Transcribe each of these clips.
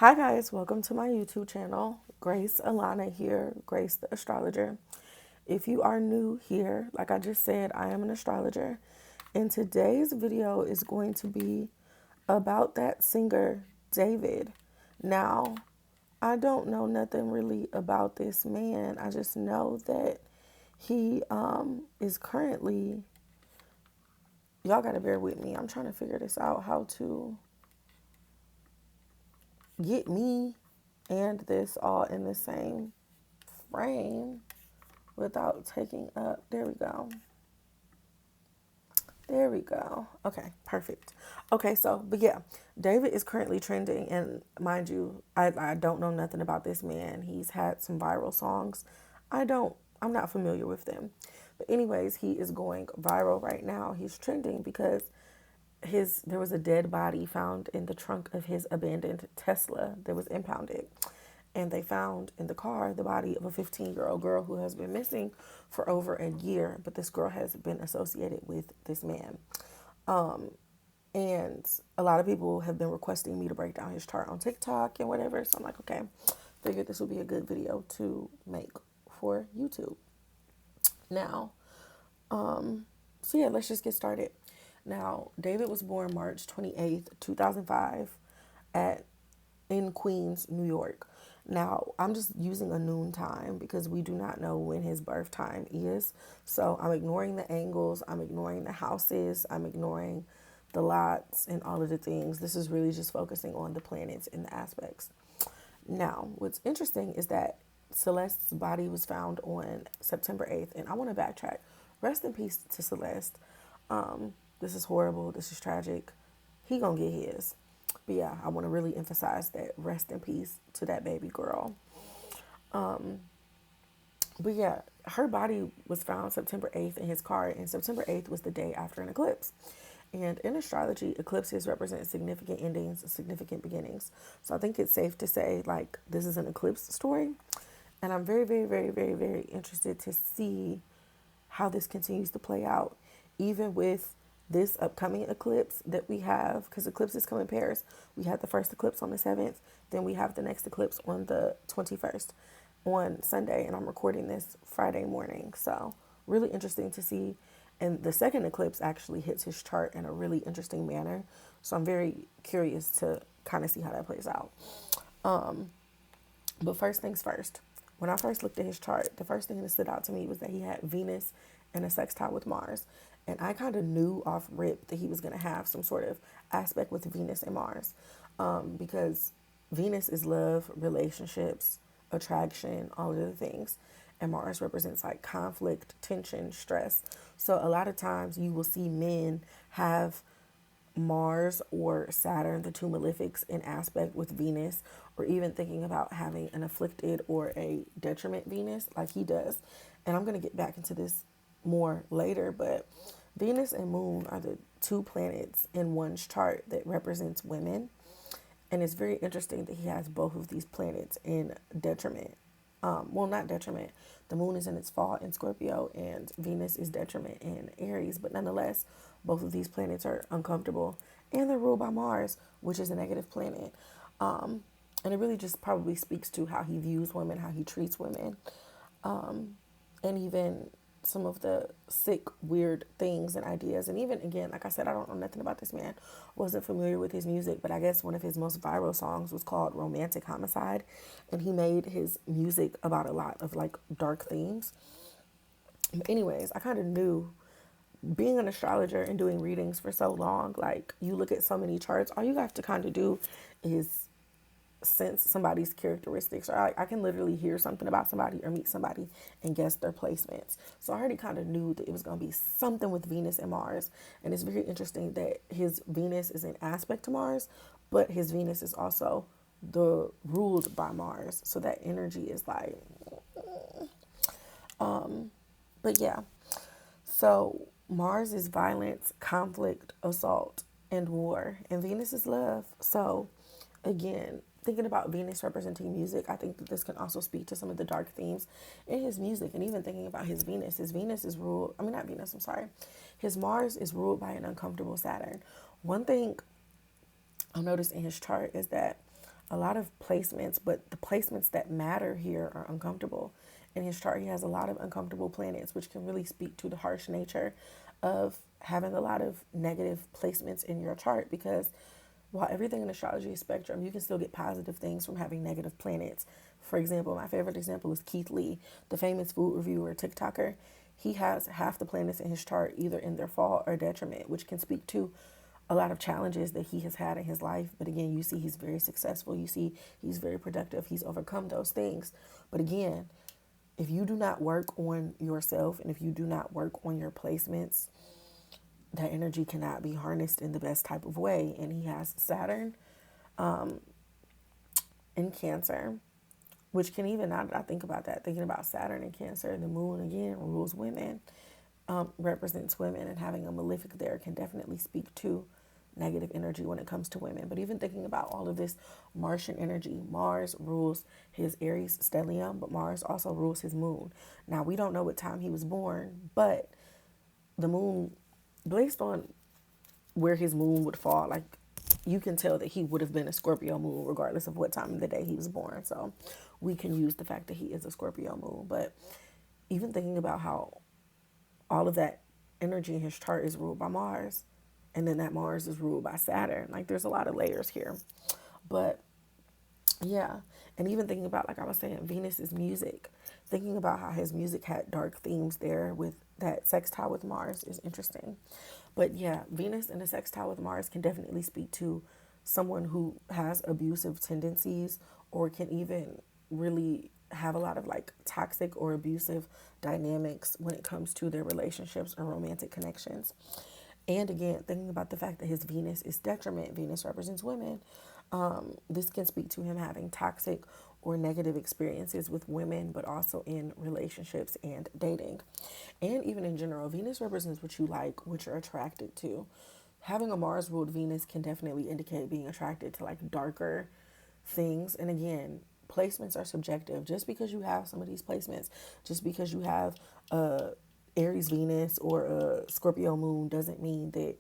Hi guys, welcome to my YouTube channel. Grace Alana here, Grace the astrologer. If you are new here, like I just said, I am an astrologer. And today's video is going to be about that singer, David. Now, I don't know nothing really about this man. I just know that he is currently, y'all gotta bear with me. I'm trying to figure this out, how to get me and this all in the same frame without taking up. There we go. There we go. Okay, perfect. Okay, so, but yeah, David is currently trending, and mind you, I don't know nothing about this man. He's had some viral songs. I'm not familiar with them. But, anyways, he is going viral right now. He's trending because there was a dead body found in the trunk of his abandoned Tesla that was impounded. And they found in the car the body of a 15-year-old girl who has been missing for over a year, but this girl has been associated with this man. And a lot of people have been requesting me to break down his chart on TikTok and whatever. So I'm like, okay, figured this would be a good video to make for YouTube. Now, so yeah, let's just get started. Now, David was born March 28th, 2005 at in Queens, New York. Now, I'm just using a noon time because we do not know when his birth time is. So I'm ignoring the angles, I'm ignoring the houses, I'm ignoring the lots and all of the things. This is really just focusing on the planets and the aspects. Now, what's interesting is that Celeste's body was found on September 8th, and I want to backtrack. Rest in peace to Celeste. This is horrible. This is tragic. He gonna get his. But yeah, I want to really emphasize that rest in peace to that baby girl. But yeah, her body was found September 8th in his car, and September 8th was the day after an eclipse. And in astrology, eclipses represent significant endings, significant beginnings. So I think it's safe to say, like, this is an eclipse story. And I'm very, very, very, very, very interested to see how this continues to play out, even with this upcoming eclipse that we have, because eclipses come in pairs. We had the first eclipse on the 7th, then we have the next eclipse on the 21st on Sunday, and I'm recording this Friday morning. So, really interesting to see. And the second eclipse actually hits his chart in a really interesting manner. So, I'm very curious to kind of see how that plays out. But first things first, when I first looked at his chart, the first thing that stood out to me was that he had Venus and a sextile with Mars. And I kind of knew off rip that he was going to have some sort of aspect with Venus and Mars, because Venus is love, relationships, attraction, all of the things. And Mars represents like conflict, tension, stress. So a lot of times you will see men have Mars or Saturn, the two malefics, in aspect with Venus, or even thinking about having an afflicted or a detriment Venus like he does. And I'm going to get back into this more later, but Venus and Moon are the two planets in one's chart that represents women. And it's very interesting that he has both of these planets in detriment. Well, not detriment. The moon is in its fall in Scorpio, and Venus is detriment in Aries. But nonetheless, both of these planets are uncomfortable, and they're ruled by Mars, which is a negative planet. And it really just probably speaks to how he views women, how he treats women, and even some of the sick, weird things and ideas. And even, again, like I said, I don't know nothing about this man. Wasn't familiar with his music, but I guess one of his most viral songs was called Romantic Homicide. And he made his music about a lot of like dark themes. But anyways, I kind of knew, being an astrologer and doing readings for so long, like, you look at so many charts, all you have to kind of do is sense somebody's characteristics, or I can literally hear something about somebody or meet somebody and guess their placements. So I already kind of knew that it was going to be something with Venus and Mars. And it's very interesting that his Venus is in aspect to Mars, but his Venus is also the ruled by Mars. So that energy is like, but yeah. So Mars is violence, conflict, assault, and war, and Venus is love. So again, thinking about Venus representing music, I think that this can also speak to some of the dark themes in his music. And even thinking about his Venus is ruled, I mean, not Venus, I'm sorry. His Mars is ruled by an uncomfortable Saturn. One thing I've noticed in his chart is that a lot of placements, but the placements that matter here are uncomfortable. In his chart, he has a lot of uncomfortable planets, which can really speak to the harsh nature of having a lot of negative placements in your chart, because while everything in astrology is spectrum, you can still get positive things from having negative planets. For example, my favorite example is Keith Lee, the famous food reviewer, TikToker. He has half the planets in his chart either in their fall or detriment, which can speak to a lot of challenges that he has had in his life. But again, you see he's very successful. You see he's very productive. He's overcome those things. But again, if you do not work on yourself and if you do not work on your placements, that energy cannot be harnessed in the best type of way. And he has Saturn in Cancer, which can even, now that I think about that, thinking about Saturn in Cancer, the moon again rules women, represents women, and having a malefic there can definitely speak to negative energy when it comes to women. But even thinking about all of this Martian energy, Mars rules his Aries stellium, but Mars also rules his moon. Now, we don't know what time he was born, but the moon, based on where his moon would fall, like, you can tell that he would have been a Scorpio moon regardless of what time of the day he was born. So we can use the fact that he is a Scorpio moon. But even thinking about how all of that energy in his chart is ruled by Mars, and then that Mars is ruled by Saturn. Like, there's a lot of layers here. But yeah, and even thinking about, like I was saying, Venus is music. Thinking about how his music had dark themes there with that sextile with Mars is interesting. But yeah, Venus and a sextile with Mars can definitely speak to someone who has abusive tendencies, or can even really have a lot of like toxic or abusive dynamics when it comes to their relationships or romantic connections. And again, thinking about the fact that his Venus is detriment, Venus represents women, this can speak to him having toxic or negative experiences with women, but also in relationships and dating. And even in general, Venus represents what you like, what you're attracted to. Having a Mars ruled Venus can definitely indicate being attracted to like darker things. And again, placements are subjective. Just because you have some of these placements, just because you have a Aries Venus or a Scorpio moon, doesn't mean that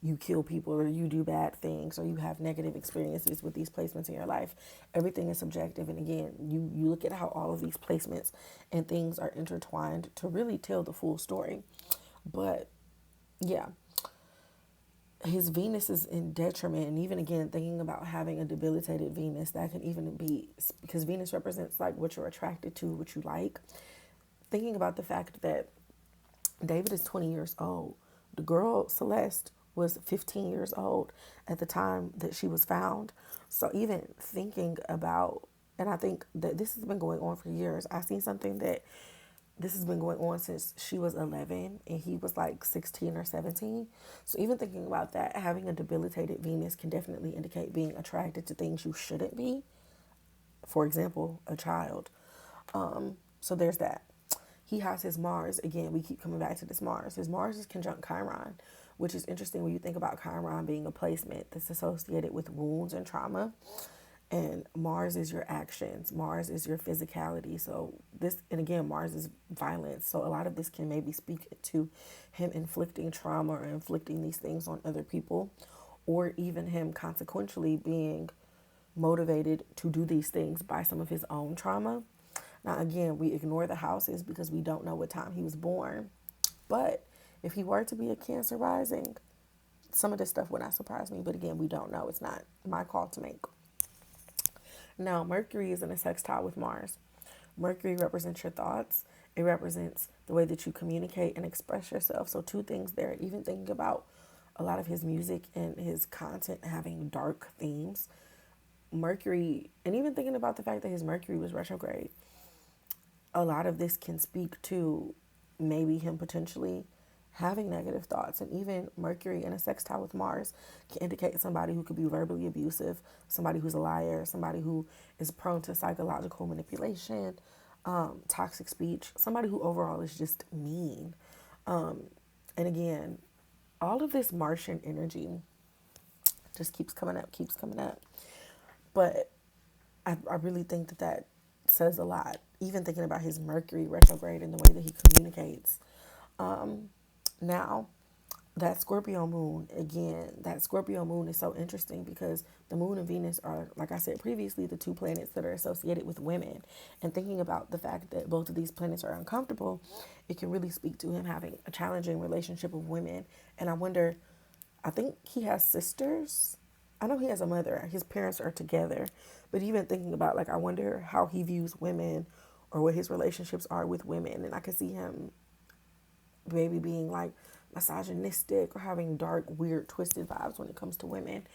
you kill people or you do bad things or you have negative experiences with these placements in your life. Everything is subjective. And again, you look at how all of these placements and things are intertwined to really tell the full story. But yeah, his Venus is in detriment. And even again, thinking about having a debilitated Venus, that can even be because Venus represents like what you're attracted to, what you like. Thinking about the fact that David is 20 years old. The girl, Celeste, was 15 years old at the time that she was found. So even thinking about, and I think that this has been going on for years. I seen something that this has been going on since she was 11 and he was like 16 or 17. So even thinking about that, having a debilitated Venus can definitely indicate being attracted to things you shouldn't be. For example, a child. So there's that. He has his Mars. Again, we keep coming back to this Mars. His Mars is conjunct Chiron, which is interesting when you think about Chiron being a placement that's associated with wounds and trauma. And Mars is your actions. Mars is your physicality. So this, and again, Mars is violence. So a lot of this can maybe speak to him inflicting trauma or inflicting these things on other people, or even him consequentially being motivated to do these things by some of his own trauma. Now, again, we ignore the houses because we don't know what time he was born. But if he were to be a Cancer rising, some of this stuff would not surprise me. But again, we don't know. It's not my call to make. Now, Mercury is in a sextile with Mars. Mercury represents your thoughts. It represents the way that you communicate and express yourself. So two things there. Even thinking about a lot of his music and his content having dark themes. Mercury, and even thinking about the fact that his Mercury was retrograde, a lot of this can speak to maybe him potentially having negative thoughts. And even Mercury in a sextile with Mars can indicate somebody who could be verbally abusive, somebody who's a liar, somebody who is prone to psychological manipulation, toxic speech, somebody who overall is just mean. And again, all of this Martian energy just keeps coming up, keeps coming up. But I really think that that says a lot. Even thinking about his Mercury retrograde and the way that he communicates. Now, that Scorpio moon, again, that Scorpio moon is so interesting because the moon and Venus are, like I said previously, the two planets that are associated with women. And thinking about the fact that both of these planets are uncomfortable, it can really speak to him having a challenging relationship with women. And I wonder, I think he has sisters. I know he has a mother. His parents are together. But even thinking about, like, I wonder how he views women or what his relationships are with women. And I could see him maybe being like misogynistic or having dark, weird, twisted vibes when it comes to women.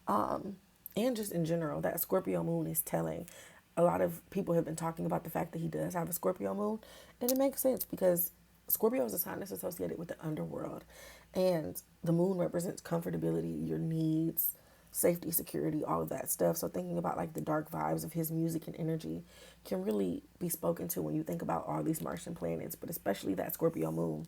And just in general, that Scorpio moon is telling. A lot of people have been talking about the fact that he does have a Scorpio moon, and it makes sense because Scorpio is a sign that's associated with the underworld, and the moon represents comfortability, your needs, safety, security, all of that stuff. So thinking about like the dark vibes of his music and energy can really be spoken to when you think about all these Martian planets, but especially that Scorpio moon.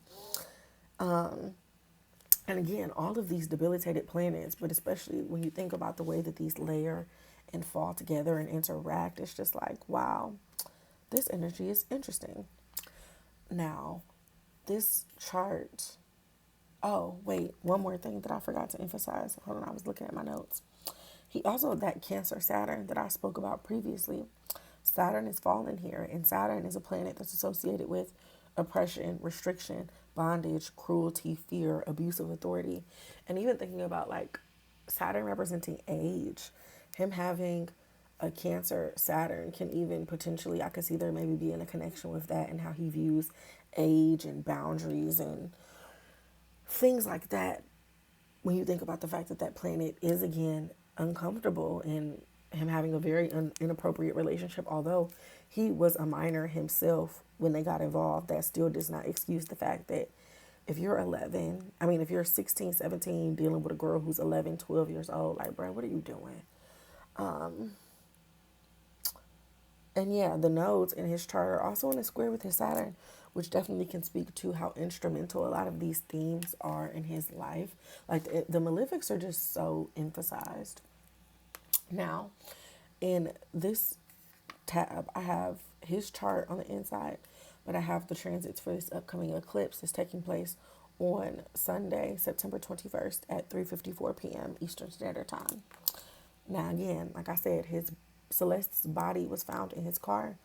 And again, all of these debilitated planets, but especially when you think about the way that these layer and fall together and interact, it's just like, wow, this energy is interesting. Now, this chart. Oh, wait, one more thing that I forgot to emphasize. Hold on, I was looking at my notes. He also, that Cancer Saturn that I spoke about previously, Saturn is fallen here, and Saturn is a planet that's associated with oppression, restriction, bondage, cruelty, fear, abuse of authority. And even thinking about like Saturn representing age, him having a Cancer Saturn can even potentially, I could see there maybe being a connection with that and how he views age and boundaries and things like that. When you think about the fact that that planet is again uncomfortable and him having a very inappropriate relationship, although he was a minor himself when they got involved, that still does not excuse the fact that if you're 11, I mean, if you're 16, 17, dealing with a girl who's 11, 12 years old, like, bro, what are you doing? And yeah, the nodes in his chart are also in a square with his Saturn, which definitely can speak to how instrumental a lot of these themes are in his life. Like the malefics are just so emphasized. Now, in this tab, I have his chart on the inside, but I have the transits for this upcoming eclipse that's taking place on Sunday, September 21st at 3:54 p.m. Eastern Standard Time. Now, again, like I said, his Celeste's body was found in his car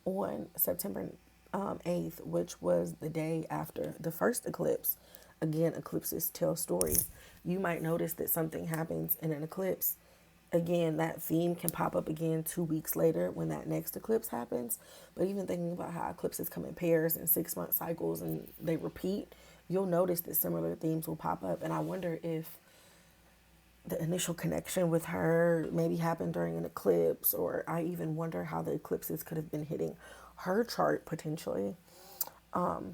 on September 8th, which was the day after the first eclipse. Again, eclipses tell stories. You might notice that something happens in an eclipse. Again, that theme can pop up again 2 weeks later when that next eclipse happens. But even thinking about how eclipses come in pairs and 6 month cycles and they repeat, you'll notice that similar themes will pop up. And I wonder if the initial connection with her maybe happened during an eclipse, or I even wonder how the eclipses could have been hitting her chart potentially. But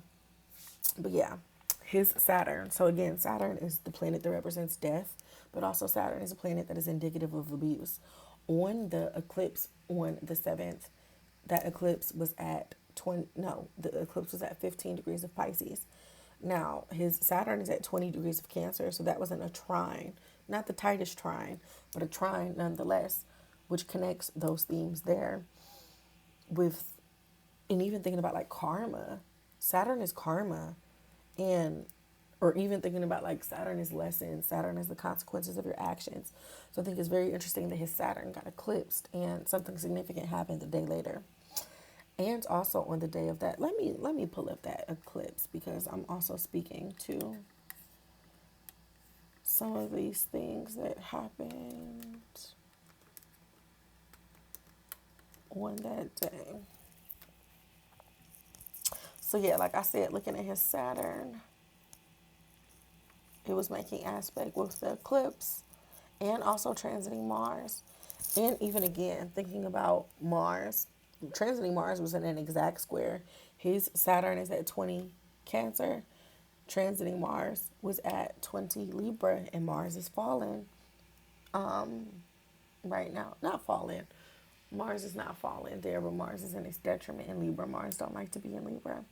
yeah, his Saturn. So again, Saturn is the planet that represents death, but also Saturn is a planet that is indicative of abuse. On the eclipse on the 7th, that eclipse was at 20, no, the eclipse was at 15 degrees of Pisces. Now, his Saturn is at 20 degrees of Cancer, so that wasn't a trine, not the tightest trine, but a trine nonetheless, which connects those themes there with, and even thinking about like karma. Saturn is karma, and or even thinking about like Saturn is lessons, Saturn is the consequences of your actions. So I think it's very interesting that his Saturn got eclipsed and something significant happened the day later. And also on the day of that, let me pull up that eclipse because I'm also speaking to some of these things that happened on that day. So yeah, like I said, looking at his Saturn, it was making aspect with the eclipse and also transiting Mars. And even again, thinking about Mars, transiting Mars was in an exact square. His Saturn is at 20 Cancer. Transiting Mars was at 20 Libra, and Mars is fallen right now. Not fallen. Mars is not fallen there, but Mars is in its detriment in Libra. Mars don't like to be in Libra.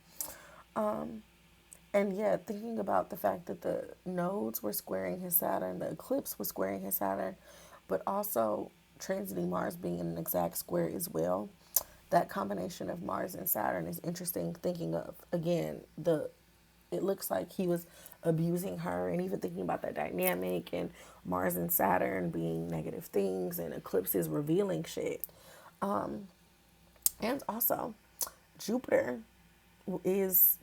And yeah, thinking about the fact that the nodes were squaring his Saturn, the eclipse was squaring his Saturn, but also transiting Mars being in an exact square as well. That combination of Mars and Saturn is interesting. Thinking of, again, the it looks like he was abusing her, and even thinking about that dynamic and Mars and Saturn being negative things and eclipses revealing shit. And also, Jupiter was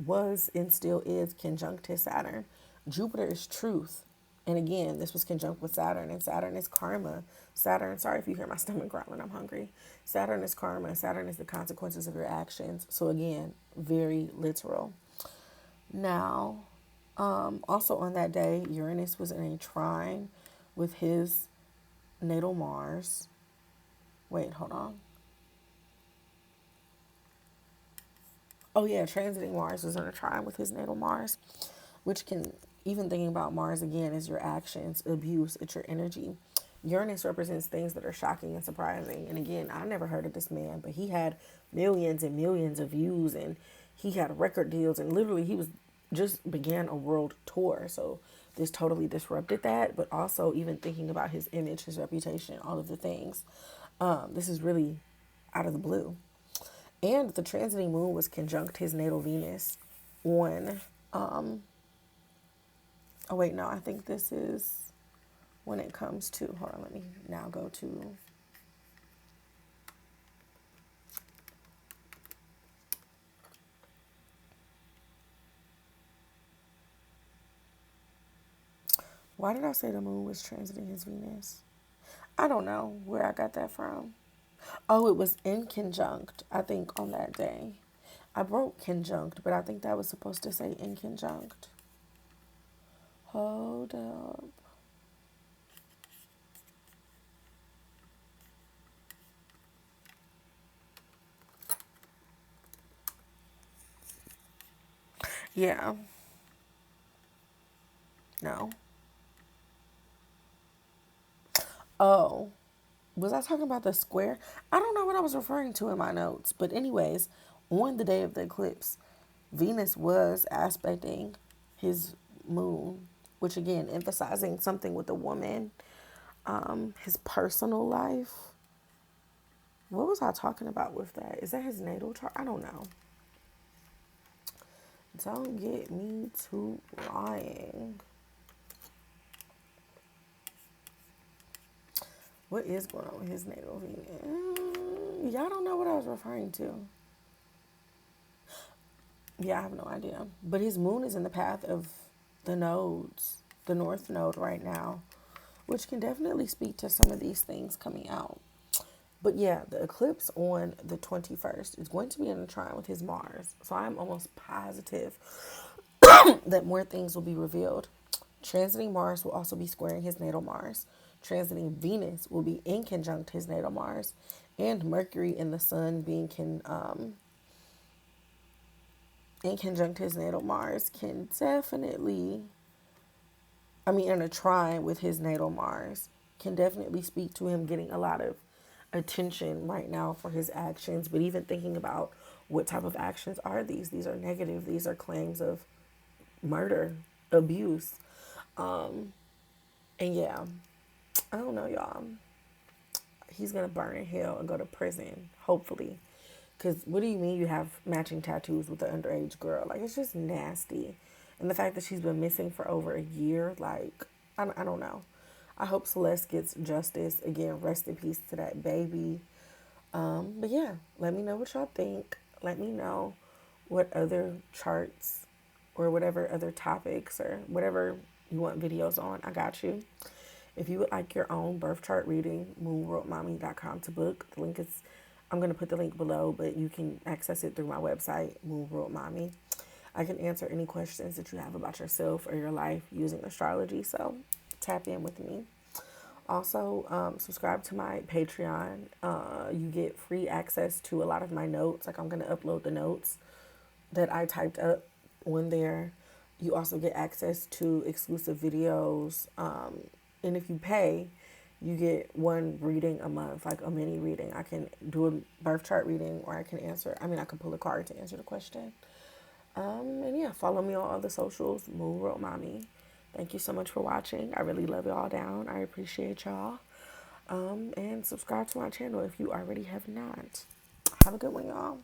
and still is conjunct his Saturn. Jupiter is truth. And again, this was conjunct with Saturn, and Saturn is karma. Saturn, sorry if you hear my stomach growling, I'm hungry. Saturn is karma. Saturn is the consequences of your actions. So again, very literal. Now, also on that day, Uranus was in a trine with his natal Mars. Wait, hold on. Oh yeah, transiting Mars was in a trine with his natal Mars, which can, even thinking about Mars again, is your actions, abuse, it's your energy. Uranus represents things that are shocking and surprising. And again, I never heard of this man, but he had millions and millions of views, and he had record deals, and literally he was just began a world tour. So this totally disrupted that, but also even thinking about his image, his reputation, all of the things. This is really out of the blue. And the transiting moon was conjunct his natal Venus on, oh wait, no, I think this is when it comes to, hold on, let me now go to, why did I say the moon was transiting his Venus? I don't know where I got that from. Oh, it was in conjunct, I think, on that day. I wrote conjunct, but I think that was supposed to say in conjunct. Hold up. Yeah. No. Oh. Was I talking about the square? I don't know what I was referring to in my notes. But anyways, on the day of the eclipse, Venus was aspecting his moon, which again emphasizing something with the woman, his personal life. What was I talking about with that? Is that his natal chart? I don't know. Don't get me to lying. What is going on with his natal Venus? Y'all don't know what I was referring to. Yeah, I have no idea. But his moon is in the path of the nodes, the north node right now, which can definitely speak to some of these things coming out. But yeah, the eclipse on the 21st is going to be in a trine with his Mars. So I'm almost positive that more things will be revealed. Transiting Mars will also be squaring his natal Mars. Transiting Venus will be in conjunct his natal Mars. And Mercury and the Sun being in conjunct his natal Mars can definitely, in a trine with his natal Mars, can definitely speak to him getting a lot of attention right now for his actions. But even thinking about what type of actions are these? These are negative. These are claims of murder, abuse. And yeah, I don't know, y'all. He's going to burn in hell and go to prison, hopefully. Because what do you mean you have matching tattoos with an underage girl? Like, it's just nasty. And the fact that she's been missing for over a year, like, I don't know. I hope Celeste gets justice. Again, rest in peace to that baby. But yeah, let me know what y'all think. Let me know what other charts or whatever other topics or whatever you want videos on. I got you. If you would like your own birth chart reading, moonworldmommy.com to book. The link is, I'm going to put the link below, but you can access it through my website, Moon World Mommy. I can answer any questions that you have about yourself or your life using astrology, so tap in with me. Also, subscribe to my Patreon. You get free access to a lot of my notes. Like, I'm going to upload the notes that I typed up on there. You also get access to exclusive videos. And if you pay, you get one reading a month, like a mini reading. I can do a birth chart reading, or I can I can pull a card to answer the question. And yeah, follow me on all the socials, Moon World Mommy. Thank you so much for watching. I really love y'all down. I appreciate y'all. And subscribe to my channel if you already have not. Have a good one, y'all.